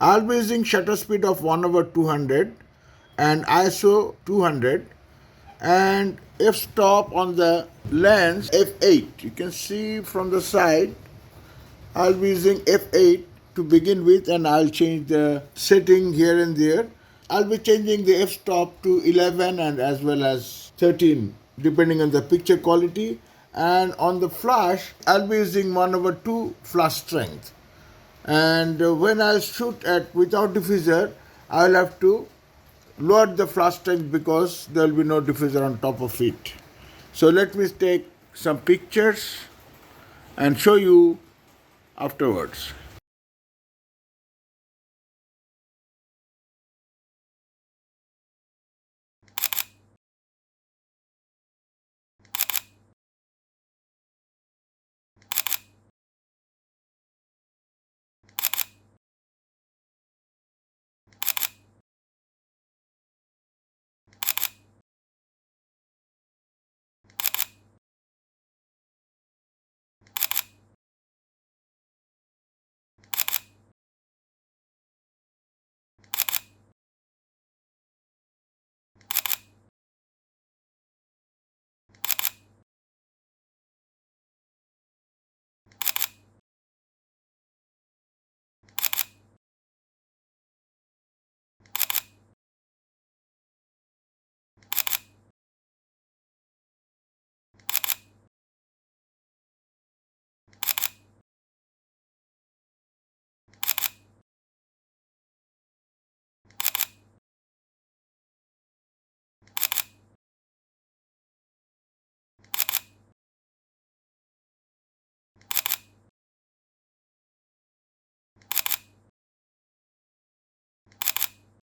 I'll be using shutter speed of 1/200 and ISO 200 and f-stop on the lens f8. You can see from the side I'll be using f8 to begin with, and I'll change the setting here and there. I'll be changing the f-stop to 11 and as well as 13 depending on the picture quality, and on the flash I'll be using 1/2 flash strength. And when I shoot at without diffuser, I'll have to lower the flash strength because there will be no diffuser on top of it. So let me take some pictures and show you afterwards.